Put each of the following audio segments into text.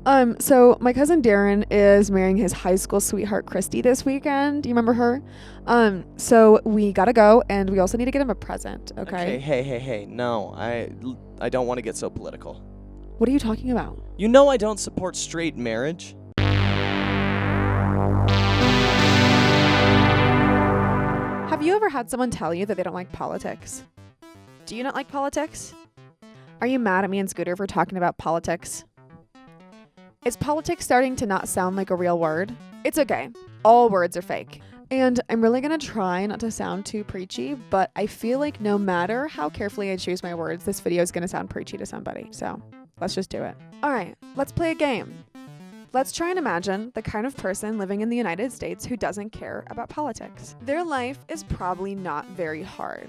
So my cousin Darren is marrying his high school sweetheart Christy this weekend. Do you remember her? So we gotta go, and we also need to get him a present. Okay. Hey. No, I don't want to get so political. What are you talking about? You know I don't support straight marriage. Have you ever had someone tell you that they don't like politics? Do you not like politics? Are you mad at me and Scooter for talking about politics? Is politics starting to not sound like a real word? It's okay. All words are fake. And I'm really going to try not to sound too preachy, but I feel like no matter how carefully I choose my words, this video is going to sound preachy to somebody. So let's just do it. All right, let's play a game. Let's try and imagine the kind of person living in the United States who doesn't care about politics. Their life is probably not very hard.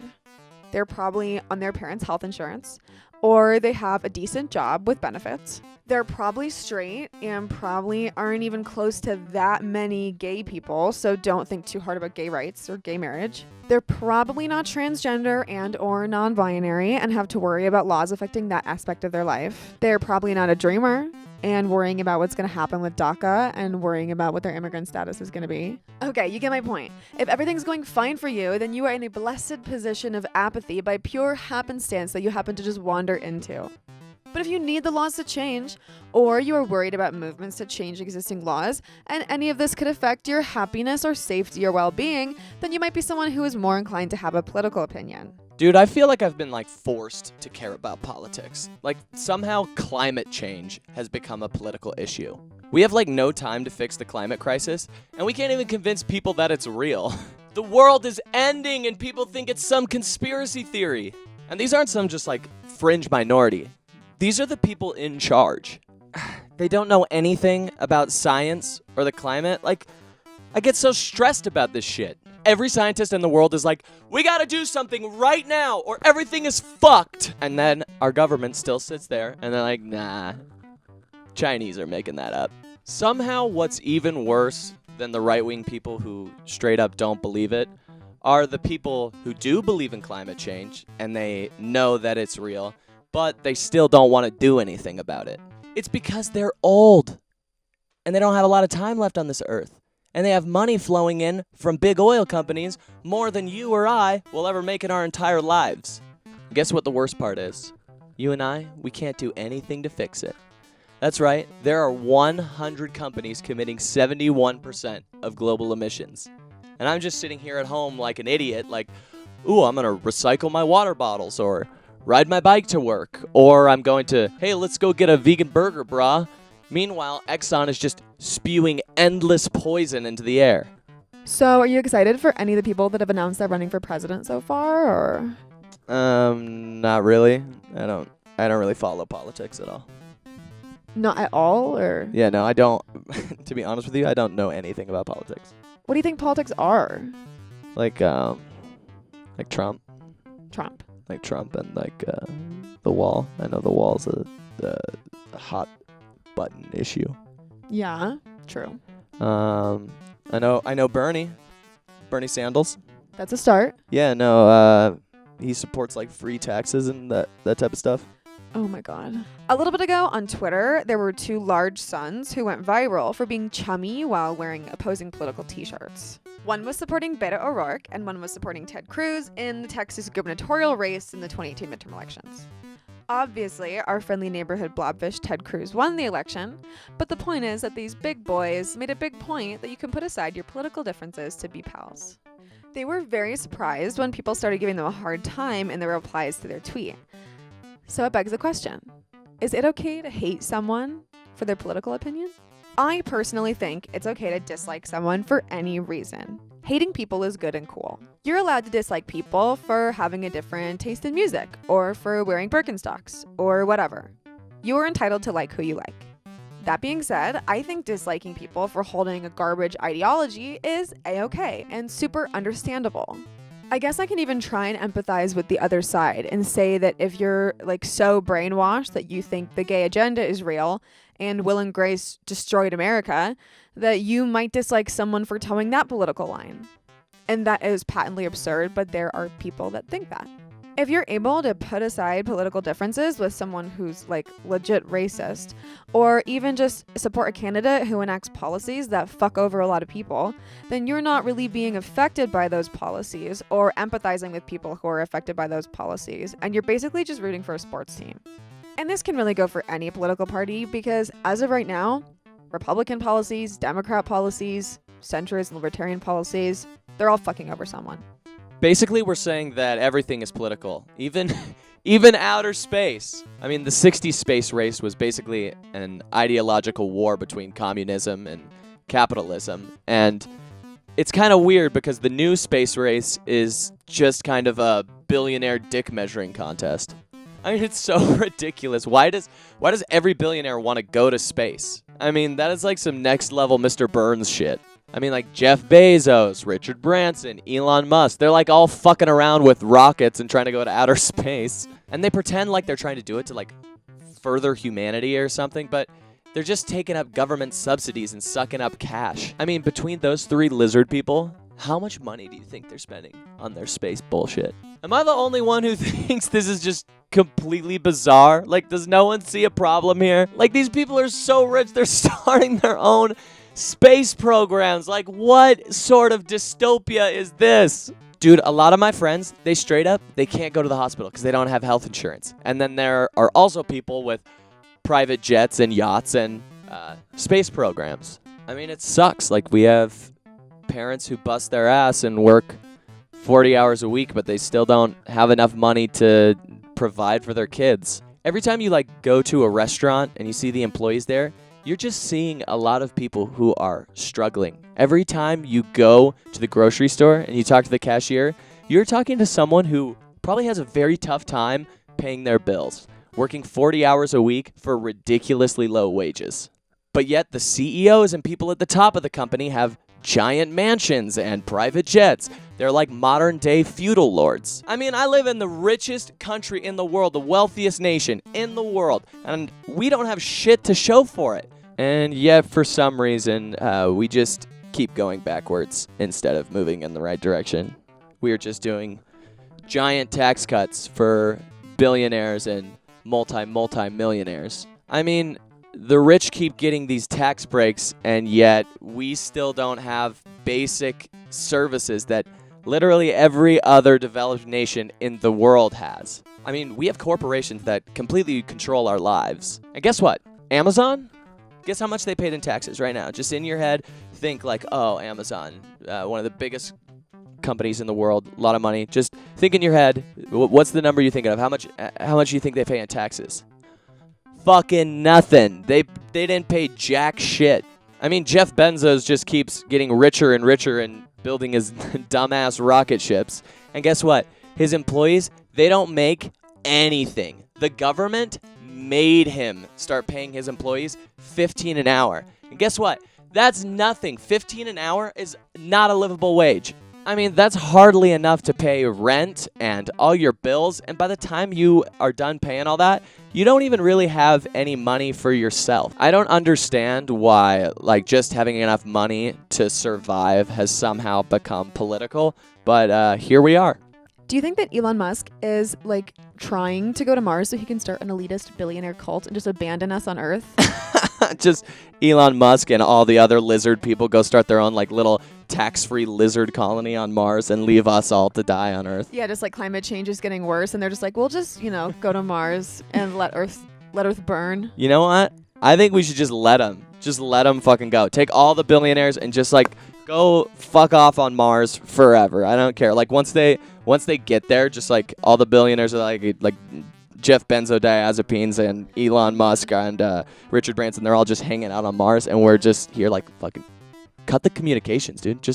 They're probably on their parents' health insurance, or they have a decent job with benefits. They're probably straight and probably aren't even close to that many gay people, so don't think too hard about gay rights or gay marriage. They're probably not transgender and or non-binary and have to worry about laws affecting that aspect of their life. They're probably not a dreamer and worrying about what's going to happen with DACA and worrying about what their immigrant status is going to be. Okay, you get my point. If everything's going fine for you, then you are in a blessed position of apathy by pure happenstance that you happen to just wander into. But if you need the laws to change, or you are worried about movements to change existing laws, and any of this could affect your happiness or safety or well-being, then you might be someone who is more inclined to have a political opinion. Dude, I feel like I've been forced to care about politics. Somehow climate change has become a political issue. We have no time to fix the climate crisis, and we can't even convince people that it's real. The world is ending and people think it's some conspiracy theory. And these aren't some just fringe minority. These are the people in charge. They don't know anything about science or the climate. I get so stressed about this shit. Every scientist in the world is we gotta do something right now or everything is fucked. And then our government still sits there and they're nah, Chinese are making that up. Somehow what's even worse than the right-wing people who straight up don't believe it are the people who do believe in climate change and they know that it's real, but they still don't want to do anything about it. It's because they're old and they don't have a lot of time left on this earth. And they have money flowing in from big oil companies more than you or I will ever make in our entire lives. Guess what the worst part is? You and I, we can't do anything to fix it. That's right, there are 100 companies committing 71% of global emissions. And I'm just sitting here at home like an idiot, ooh, I'm gonna recycle my water bottles, or ride my bike to work, or I'm going to, hey, let's go get a vegan burger, brah. Meanwhile, Exxon is just spewing endless poison into the air. So are you excited for any of the people that have announced they're running for president so far, or? Not really. I don't really follow politics at all. Not at all, or? Yeah, no, I don't. To be honest with you, I don't know anything about politics. What do you think politics are? Like Trump. Trump. Like Trump and the wall. I know the wall's a hot button issue. Yeah, true. I know Bernie Sanders. That's a start. Yeah, no, he supports free taxes and that type of stuff. Oh my god. A little bit ago on Twitter, there were two large sons who went viral for being chummy while wearing opposing political t-shirts. One was supporting Beto O'Rourke and one was supporting Ted Cruz in the Texas gubernatorial race in the 2018 midterm elections. Obviously, our friendly neighborhood blobfish Ted Cruz won the election, but the point is that these big boys made a big point that you can put aside your political differences to be pals. They were very surprised when people started giving them a hard time in their replies to their tweet. So it begs the question, is it okay to hate someone for their political opinion? I personally think it's okay to dislike someone for any reason. Hating people is good and cool. You're allowed to dislike people for having a different taste in music, or for wearing Birkenstocks, or whatever. You are entitled to like who you like. That being said, I think disliking people for holding a garbage ideology is a-okay and super understandable. I guess I can even try and empathize with the other side and say that if you're so brainwashed that you think the gay agenda is real and Will and Grace destroyed America, that you might dislike someone for towing that political line. And that is patently absurd, but there are people that think that. If you're able to put aside political differences with someone who's like legit racist, or even just support a candidate who enacts policies that fuck over a lot of people, then you're not really being affected by those policies or empathizing with people who are affected by those policies, and you're basically just rooting for a sports team. And this can really go for any political party because as of right now, Republican policies, Democrat policies, centrist and libertarian policies, they're all fucking over someone. Basically, we're saying that everything is political, even outer space. I mean, the 60s space race was basically an ideological war between communism and capitalism, and it's kind of weird because the new space race is just kind of a billionaire dick measuring contest. I mean, it's so ridiculous. Why does every billionaire want to go to space? I mean, that is like some next level Mr. Burns shit. I mean, like Jeff Bezos, Richard Branson, Elon Musk, they're like all fucking around with rockets and trying to go to outer space. And they pretend like they're trying to do it to like further humanity or something, but they're just taking up government subsidies and sucking up cash. I mean, between those three lizard people, how much money do you think they're spending on their space bullshit? Am I the only one who thinks this is just completely bizarre? Like, does no one see a problem here? Like, these people are so rich, they're starting their own space programs. Like, what sort of dystopia is this? Dude, a lot of my friends, they can't go to the hospital because they don't have health insurance. And then there are also people with private jets and yachts and space programs. I mean, it sucks. Like, we have parents who bust their ass and work 40 hours a week, but they still don't have enough money to provide for their kids. Every time you like go to a restaurant and you see the employees there, you're just seeing a lot of people who are struggling. Every time you go to the grocery store and you talk to the cashier, you're talking to someone who probably has a very tough time paying their bills, working 40 hours a week for ridiculously low wages. But yet the CEOs and people at the top of the company have giant mansions and private jets. They're like modern day feudal lords. I mean, I live in the richest country in the world, the wealthiest nation in the world, and we don't have shit to show for it. And yet, for some reason, we just keep going backwards instead of moving in the right direction. We are just doing giant tax cuts for billionaires and multi-millionaires. I mean, the rich keep getting these tax breaks, and yet we still don't have basic services that literally every other developed nation in the world has. I mean, we have corporations that completely control our lives. And guess what? Amazon? Guess how much they paid in taxes right now? Just in your head, think like, oh, Amazon, one of the biggest companies in the world, a lot of money. Just think in your head, what's the number you're thinking of? How much do you think they pay in taxes? Fucking nothing. They didn't pay jack shit. I mean, Jeff Bezos just keeps getting richer and richer and building his dumbass rocket ships. And guess what? His employees, they don't make anything. The government made him start paying his employees $15 an hour. And guess what? That's nothing. $15 an hour is not a livable wage. I mean, that's hardly enough to pay rent and all your bills, and by the time you are done paying all that, you don't even really have any money for yourself. I don't understand why, like, just having enough money to survive has somehow become political, but here we are. Do you think that Elon Musk is, like, trying to go to Mars so he can start an elitist billionaire cult and just abandon us on Earth? Just Elon Musk and all the other lizard people go start their own, like, little tax-free lizard colony on Mars and leave us all to die on Earth. Yeah, just like climate change is getting worse, and they're just like, we'll just, go to Mars and let Earth burn. You know what? I think we should just let them fucking go. Take all the billionaires and just, like, go fuck off on Mars forever. I don't care. Like, once they get there, just, like, all the billionaires are like Jeff Benzodiazepines and Elon Musk and Richard Branson, they're all just hanging out on Mars, and we're just here like fucking cut the communications, dude.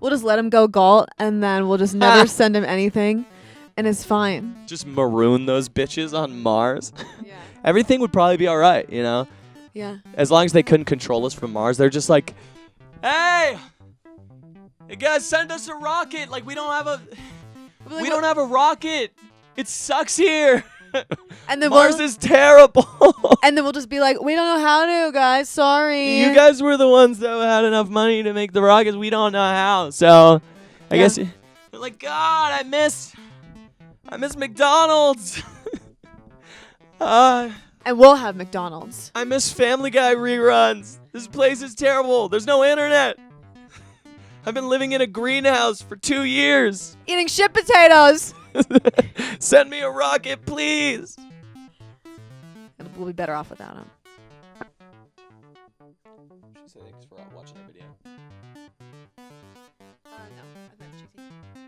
We'll just let him go galt, and then we'll just never send him anything, and it's fine. Just maroon those bitches on Mars. Yeah. Everything would probably be all right, you know? Yeah. As long as they couldn't control us from Mars, they're just like, hey, you guys send us a rocket. Like, we don't have a rocket. It sucks here. And then Mars is terrible. And then we'll just be like, we don't know how to, guys. Sorry. You guys were the ones that had enough money to make the rockets. We don't know how. So I guess, like, God, I I miss McDonald's. And we'll have McDonald's. I miss Family Guy reruns. This place is terrible. There's no internet. I've been living in a greenhouse for 2 years. Eating shit potatoes. Send me a rocket, please. And we'll be better off without him. Thanks for watching our video.